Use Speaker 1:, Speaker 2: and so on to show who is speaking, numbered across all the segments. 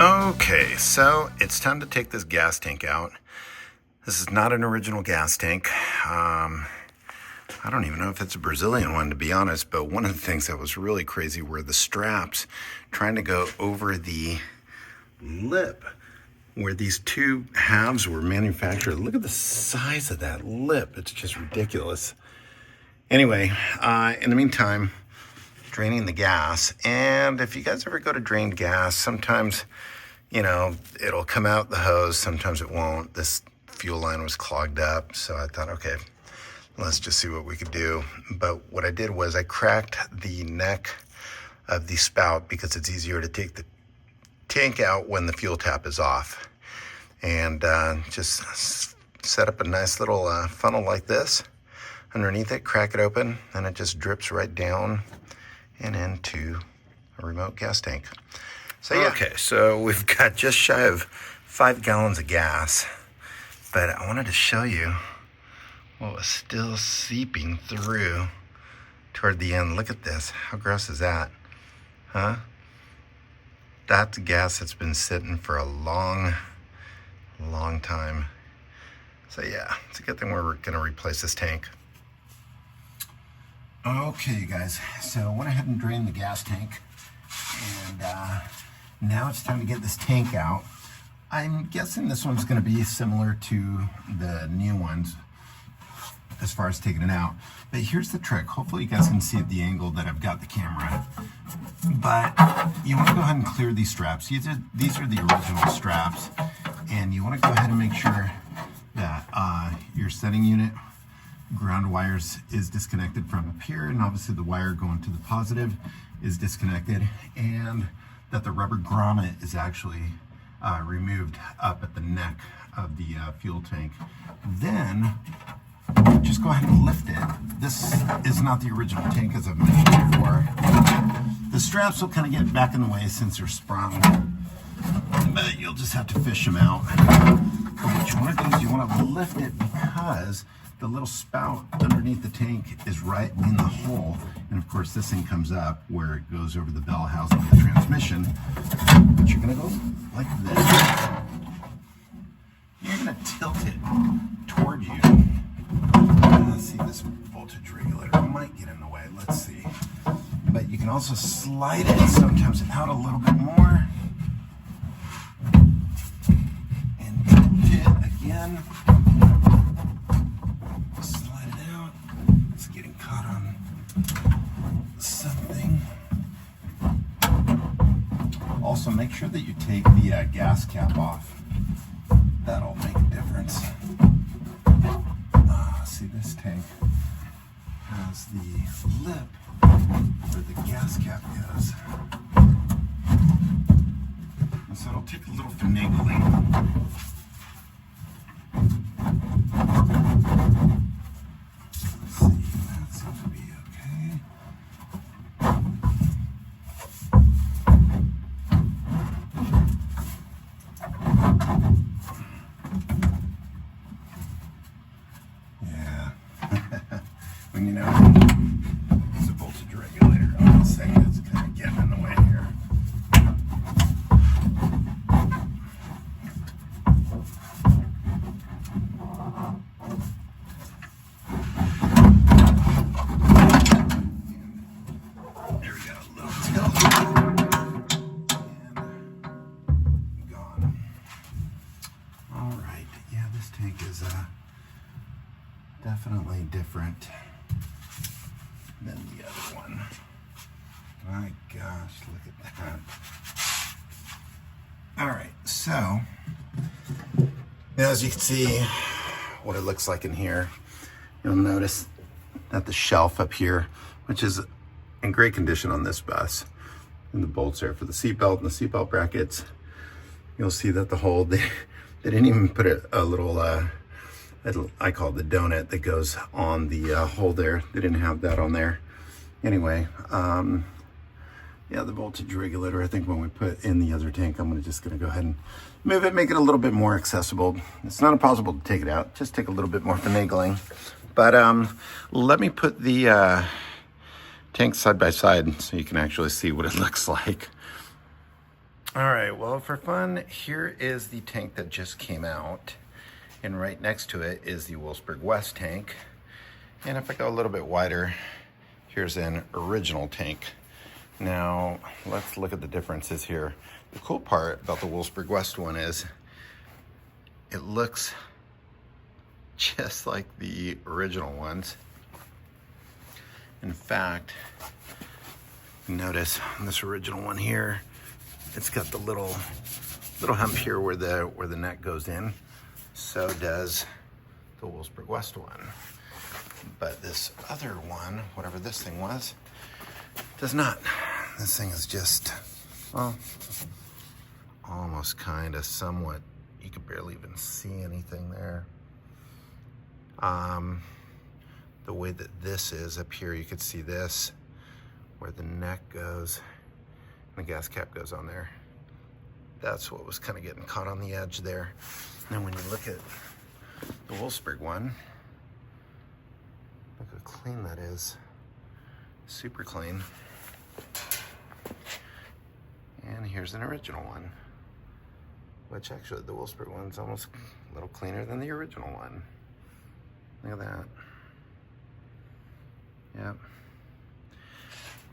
Speaker 1: Okay, so it's time to take this gas tank out. This is not an original gas tank. I don't even know if it's a Brazilian one, to be honest, but one of the things that was really crazy were the straps trying to go over the lip where these two halves were manufactured. Look at the size of that lip. It's just ridiculous. Anyway, in the meantime, draining the gas. And if you guys ever go to drain gas, sometimes, you know, it'll come out the hose, sometimes it won't. This fuel line was clogged up, so I thought, okay, let's just see what we could do. But what I did was I cracked the neck of the spout because it's easier to take the tank out when the fuel tap is off. And just set up a nice little funnel like this underneath it, crack it open, and it just drips right down and into a remote gas tank. So yeah. Okay, so we've got just shy of 5 gallons of gas, but I wanted to show you what was still seeping through toward the end. Look at this. How gross is that? Huh? That's gas that's been sitting for a long time. So yeah, it's a good thing we're gonna replace this tank. Okay, you guys, so I went ahead and drained the gas tank, and now it's time to get this tank out. I'm guessing this one's gonna be similar to the new ones as far as taking it out. But here's the trick. Hopefully you guys can see at the angle that I've got the camera. But you want to go ahead and clear these straps. These are the original straps. And you want to go ahead and make sure that your setting unit ground wires is disconnected from up here. And obviously the wire going to the positive is disconnected. And that the rubber grommet is actually removed up at the neck of the fuel tank. Then just go ahead and lift it. This is not the original tank, as I've mentioned before. The straps will kind of get back in the way since they're sprung, but you'll just have to fish them out. But what you want to do is you want to lift it because the little spout underneath the tank is right in the hole. And of course this thing comes up where it goes over the bell housing of the transmission. But you're going to go like this. You're going to tilt it toward you. Let's see, this voltage regulator might get in the way. Let's see. But you can also slide it sometimes out a little bit more. And tilt it again. Slide it out. It's getting caught on something. Also, make sure that you take the gas cap off. That'll make a difference. See, this tank has the lip where the gas cap goes. And so it'll take a little finagling. Let's see, that seems to be okay. When you know it's a voltage regulator, I'm not saying it's kind of getting in the way here. There we go, a little tilt. And gone. All right, yeah, this tank is definitely different than the other one. My gosh, look at that. All right, so now as you can see what it looks like in here, you'll notice that the shelf up here, which is in great condition on this bus, and the bolts there for the seatbelt and the seatbelt brackets, you'll see that the hole, they didn't even put a little I call it the donut that goes on the hole there. They didn't have that on there. Anyway, yeah, the voltage regulator, I think when we put in the other tank, I'm just gonna go ahead and move it, make it a little bit more accessible. It's not impossible to take it out, just take a little bit more finagling. But let me put the tanks side by side so you can actually see what it looks like. All right, well, for fun, here is the tank that just came out. And right next to it is the Wolfsburg West tank. And if I go a little bit wider, here's an original tank. Now, let's look at the differences here. The cool part about the Wolfsburg West one is it looks just like the original ones. In fact, notice on this original one here, it's got the little hump here where the neck goes in. So does the Wolfsburg West one. But this other one, whatever this thing was, does not. This thing is just, well, almost kind of somewhat, you could barely even see anything there. The way that this is up here, you could see this, where the neck goes, and the gas cap goes on there. That's what was kind of getting caught on the edge there. Now when you look at the Wolfsburg one, look how clean that is. Super clean. And here's an original one, which actually the Wolfsburg one's almost a little cleaner than the original one. Look at that. Yep.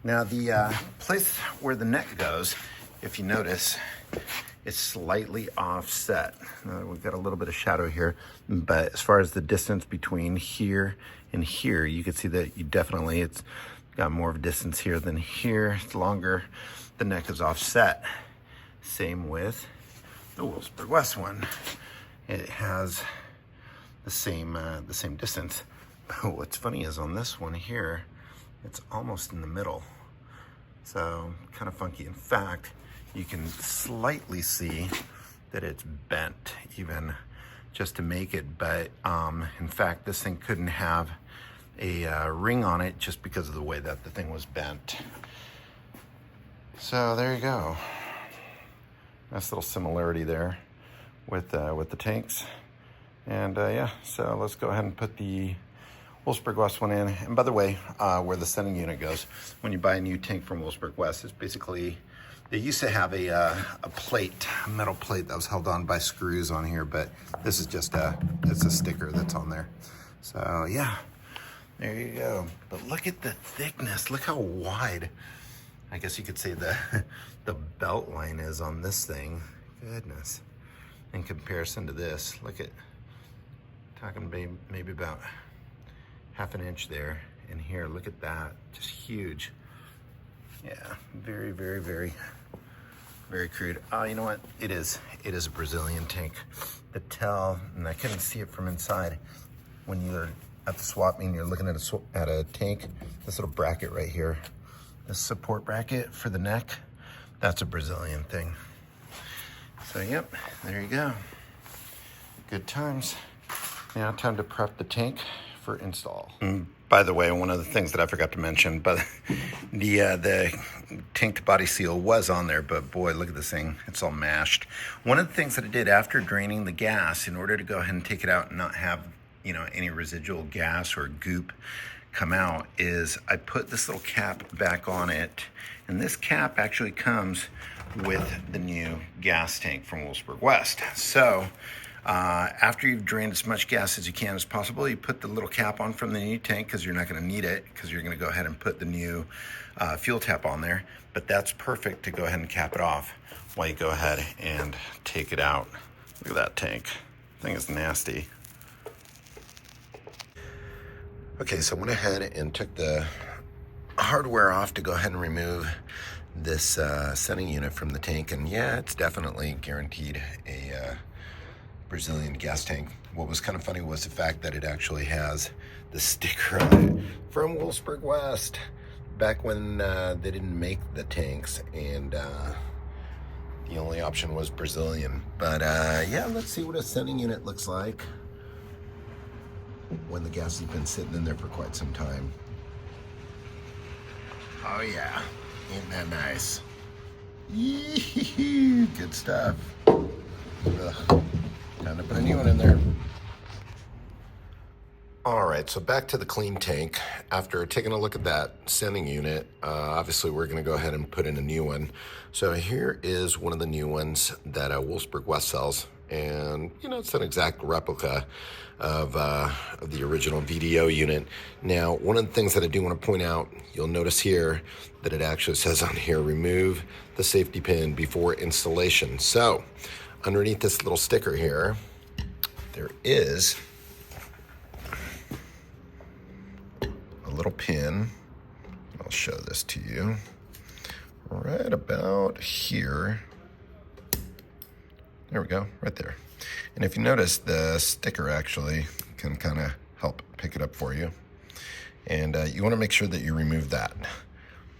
Speaker 1: Now the place where the neck goes, if you notice, it's slightly offset. We've got a little bit of shadow here, but as far as the distance between here and here, you can see that it's got more of a distance here than here. It's longer. The neck is offset. Same with the Wolfsburg West one. It has the same distance. What's funny is on this one here, it's almost in the middle. So kind of funky. In fact, you can slightly see that it's bent even just to make it. But in fact, this thing couldn't have a ring on it just because of the way that the thing was bent. So there you go. Nice little similarity there with the tanks. And yeah, so let's go ahead and put the Wolfsburg West one in. And by the way, where the sending unit goes, when you buy a new tank from Wolfsburg West, it's basically, they used to have a plate, a metal plate that was held on by screws on here, but this is just it's a sticker that's on there. So yeah, there you go. But look at the thickness. Look how wide, I guess you could say the belt line is on this thing. Goodness. In comparison to this, look at, talking maybe about half an inch there. And here, look at that, just huge. Yeah, very, very, very, very crude. You know what? It is a Brazilian tank. The tell, and I couldn't see it from inside. When you're at the swap meet, you're looking at a tank. This little bracket right here, this support bracket for the neck, that's a Brazilian thing. So yep, there you go. Good times. Now time to prep the tank for install. By the way, one of the things that I forgot to mention, but the tank to body seal was on there, but boy, look at this thing. It's all mashed. One of the things that I did after draining the gas, in order to go ahead and take it out and not have, you know, any residual gas or goop come out, is I put this little cap back on it. And this cap actually comes with the new gas tank from Wolfsburg West. So after you've drained as much gas as you can as possible, you put the little cap on from the new tank, because you're not going to need it, because you're going to go ahead and put the new fuel tap on there. But that's perfect to go ahead and cap it off while you go ahead and take it out. Look at that tank. The thing is nasty. Okay, so I went ahead and took the hardware off to go ahead and remove this sending unit from the tank. And yeah, it's definitely guaranteed a Brazilian gas tank. What was kind of funny was the fact that it actually has the sticker on it from Wolfsburg West, back when they didn't make the tanks, and the only option was Brazilian. But yeah, let's see what a sending unit looks like when the gas has been sitting in there for quite some time. Oh yeah, ain't that nice? Yee-hee-hee. Good stuff. Ugh. Time to put a new one in there.
Speaker 2: All right, so back to the clean tank. After taking a look at that sending unit, obviously we're going to go ahead and put in a new one. So here is one of the new ones that Wolfsburg West sells, and it's an exact replica of the original VDO unit. Now, one of the things that I do want to point out, you'll notice here that it actually says on here, remove the safety pin before installation. So underneath this little sticker here, there is a little pin. I'll show this to you right about here. There we go, right there. And if you notice, the sticker actually can kind of help pick it up for you. And you want to make sure that you remove that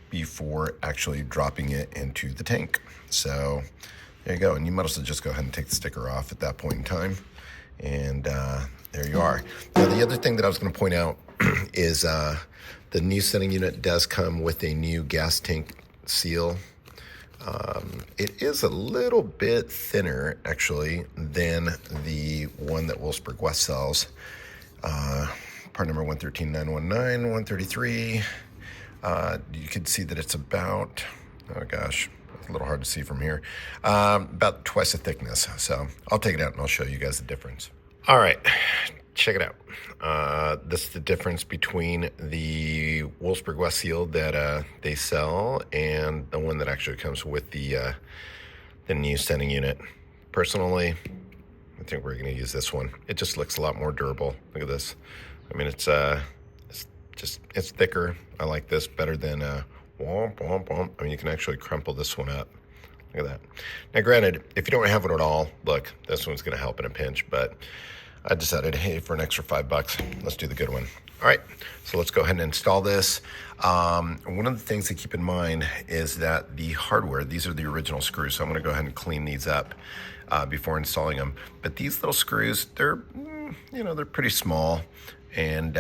Speaker 2: before actually dropping it into the tank. So there you go. And you might as well just go ahead and take the sticker off at that point in time. And there you are. Now, the other thing that I was going to point out is the new sending unit does come with a new gas tank seal. It is a little bit thinner, actually, than the one that Wolfsburg West sells. Part number 113919, 133. You can see that it's about, oh gosh, it's a little hard to see from here, about twice the thickness. So I'll take it out and I'll show you guys the difference. All right, check it out. This is the difference between the Wolfsburg West seal that they sell and the one that actually comes with the new sending unit. Personally, I think we're going to use this one. It just looks a lot more durable. Look at this. I mean, it's thicker. I like this better than womp, womp, womp. I mean, you can actually crumple this one up. Look at that. Now, granted, if you don't have it at all, look, this one's going to help in a pinch, but I decided, hey, for an extra $5, let's do the good one. All right, so let's go ahead and install this. One of the things to keep in mind is that the hardware, these are the original screws, so I'm gonna go ahead and clean these up before installing them. But these little screws, they're pretty small, and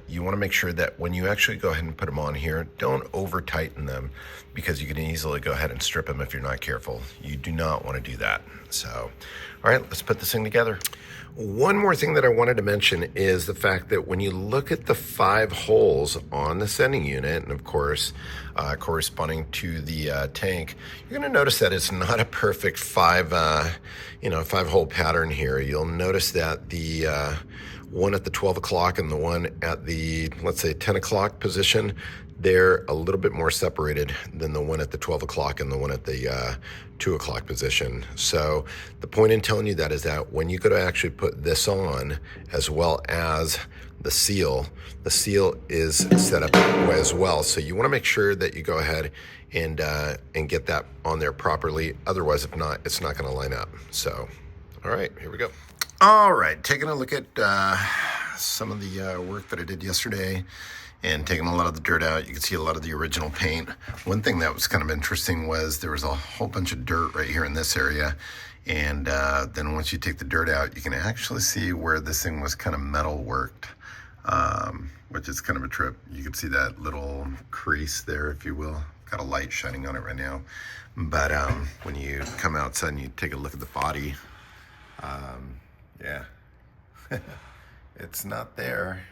Speaker 2: you wanna make sure that when you actually go ahead and put them on here, don't over tighten them, because you can easily go ahead and strip them if you're not careful. You do not wanna do that. So, all right, let's put this thing together. One more thing that I wanted to mention is the fact that when you look at the 5 holes on the sending unit, and of course, corresponding to the tank, you're going to notice that it's not a perfect 5-hole pattern here. You'll notice that the one at the 12 o'clock and the one at the, let's say, 10 o'clock position, they're a little bit more separated than the one at the 12 o'clock and the one at the 2 o'clock position. So the point in telling you that is that when you go to actually put this on, as well as the seal is set up as well. So you want to make sure that you go ahead and get that on there properly. Otherwise, if not, it's not going to line up. So, all right, here we go. All right, taking a look at some of the work that I did yesterday and taking a lot of the dirt out. You can see a lot of the original paint. One thing that was kind of interesting was there was a whole bunch of dirt right here in this area. And then once you take the dirt out, you can actually see where this thing was kind of metal worked, which is kind of a trip. You can see that little crease there, if you will. Got a light shining on it right now. But when you come outside and you take a look at the body, yeah, it's not there.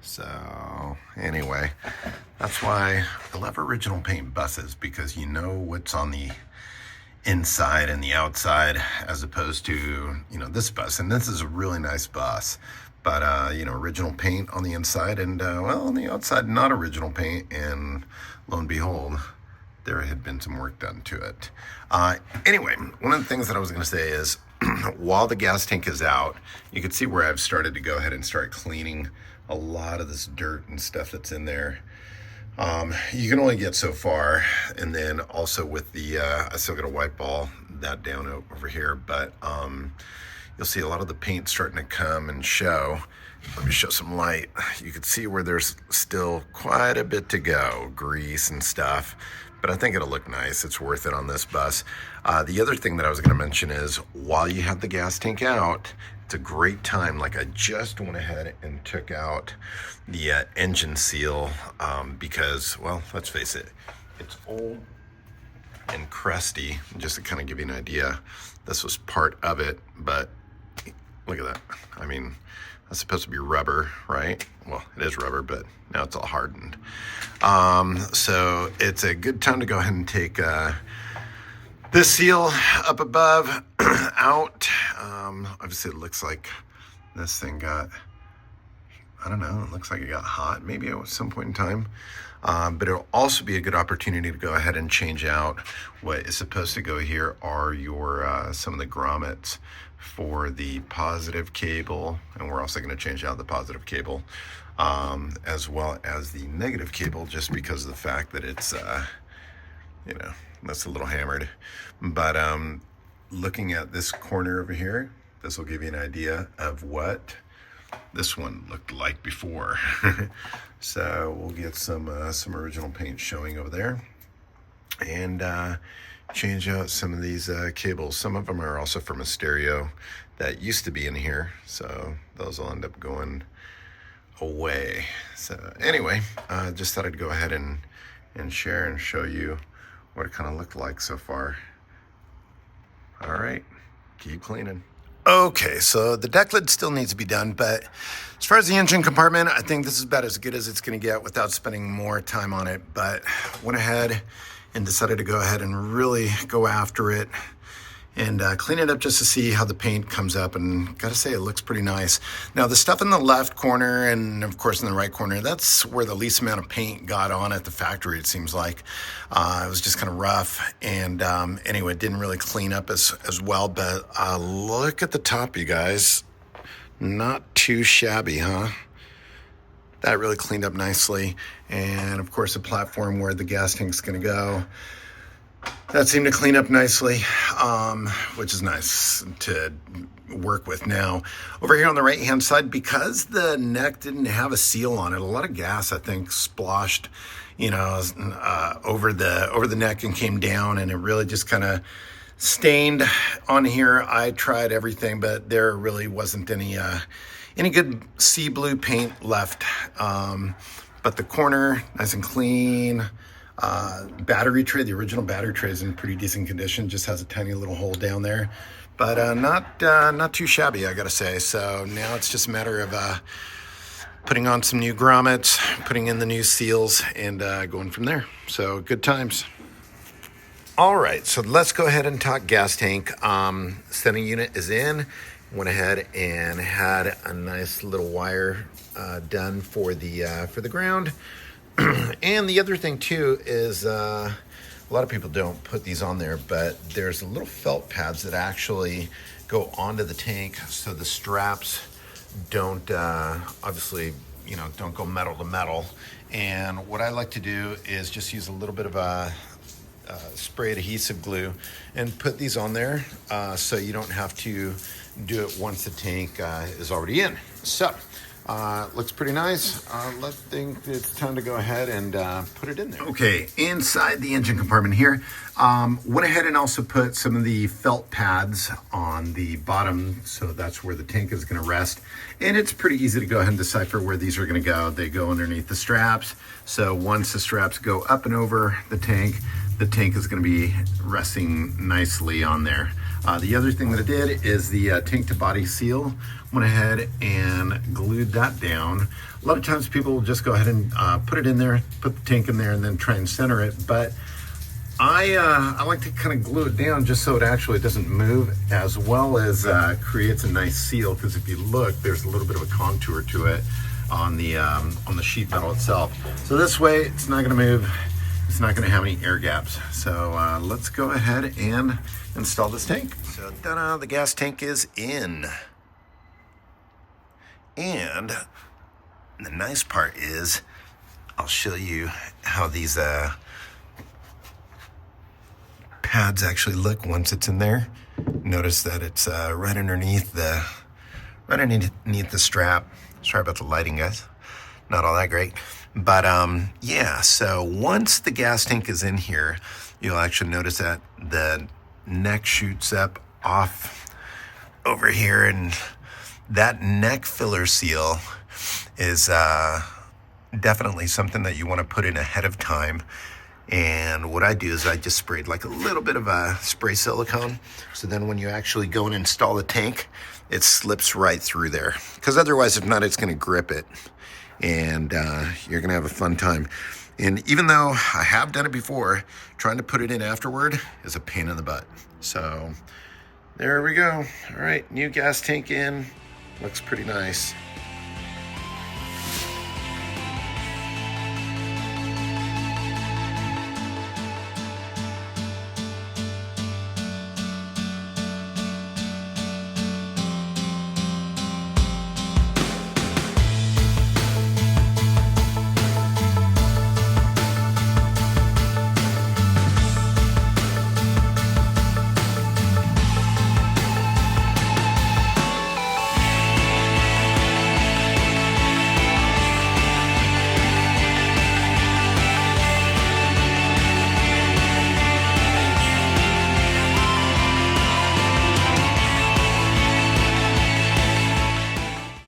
Speaker 2: So anyway, that's why I love original paint buses, because you know what's on the inside and the outside, as opposed to, this bus. And this is a really nice bus, but, original paint on the inside and, on the outside, not original paint. And lo and behold, there had been some work done to it. Anyway, one of the things that I was going to say is, while the gas tank is out, you can see where I've started to go ahead and start cleaning a lot of this dirt and stuff that's in there. You can only get so far, and then also with the I still got to wipe all that down over here, but you'll see a lot of the paint starting to come and show. Let me show some light. You can see where there's still quite a bit to go, grease and stuff, but I think it'll look nice. It's worth it on this bus. The other thing that I was going to mention is, while you have the gas tank out, it's a great time. Like, I just went ahead and took out the engine seal because, well, let's face it, it's old and crusty. Just to kind of give you an idea, this was part of it, but look at that. I mean, That's supposed to be rubber, right? Well, it is rubber, but now it's all hardened. So it's a good time to go ahead and take this seal up above out. Obviously, it looks like this thing got, I don't know, it looks like it got hot maybe at some point in time. But it'll also be a good opportunity to go ahead and change out what is supposed to go here are your some of the grommets for the positive cable, and we're also going to change out the positive cable as well as the negative cable, just because of the fact that it's you know, that's a little hammered. But looking at this corner over here, this will give you an idea of what this one looked like before. So we'll get some original paint showing over there, and change out some of these cables. Some of them are also from a stereo that used to be in here, so those will end up going away. So anyway, just thought I'd go ahead and share and show you what it kind of looked like so far. All right, keep cleaning. Okay, so the deck lid still needs to be done, but as far as the engine compartment, I think this is about as good as it's going to get without spending more time on it. But went ahead and decided to go ahead and really go after it and clean it up just to see how the paint comes up, and gotta say it looks pretty nice. Now the stuff in the left corner and of course in the right corner, that's where the least amount of paint got on at the factory, it seems like. It was just kind of rough, and anyway, it didn't really clean up as well, but look at the top, you guys. Not too shabby, huh? That really cleaned up nicely. And of course the platform where the gas tank's gonna go, that seemed to clean up nicely, which is nice to work with. Now, over here on the right-hand side, because the neck didn't have a seal on it, a lot of gas, I think, splashed, over the neck and came down, and it really just kind of stained on here. I tried everything, but there really wasn't any good sea blue paint left. But the corner, nice and clean. Battery tray, the original battery tray is in pretty decent condition, just has a tiny little hole down there, but not too shabby, I gotta say. So now it's just a matter of putting on some new grommets, putting in the new seals, and going from there. So good times. All right, so let's go ahead and talk gas tank. Setting unit is in. Went ahead and had a nice little wire done for the ground. And the other thing too is a lot of people don't put these on there, but there's little felt pads that actually go onto the tank, so the straps don't obviously don't go metal to metal. And what I like to do is just use a little bit of a spray adhesive glue and put these on there, so you don't have to do it once the tank is already in. So looks pretty nice. Let's think it's time to go ahead and put it in there. Okay, inside the engine compartment here, went ahead and also put some of the felt pads on the bottom, so that's where the tank is going to rest. And it's pretty easy to go ahead and decipher where these are going to go. They go underneath the straps, so once the straps go up and over the tank is going to be resting nicely on there. The other thing that I did is the tank to body seal. Went ahead and glued that down. A lot of times people will just go ahead and put it in there, put the tank in there, and then try and center it. But I like to kind of glue it down just so it actually doesn't move, as well as creates a nice seal. Because if you look, there's a little bit of a contour to it on the sheet metal itself. So this way, it's not going to move. It's not going to have any air gaps. So let's go ahead and install this tank. So ta-da, the gas tank is in. And the nice part is, I'll show you how these pads actually look once it's in there. Notice that it's right underneath the strap. Sorry about the lighting, guys. Not all that great. But yeah, so once the gas tank is in here, you'll actually notice that the neck shoots up off over here, and that neck filler seal is definitely something that you want to put in ahead of time. And what I do is I just sprayed like a little bit of a spray silicone. So then when you actually go and install the tank, it slips right through there. Because otherwise, if not, it's going to grip it. And you're going to have a fun time. And even though I have done it before, trying to put it in afterward is a pain in the butt. So there we go. All right, new gas tank in. Looks pretty nice.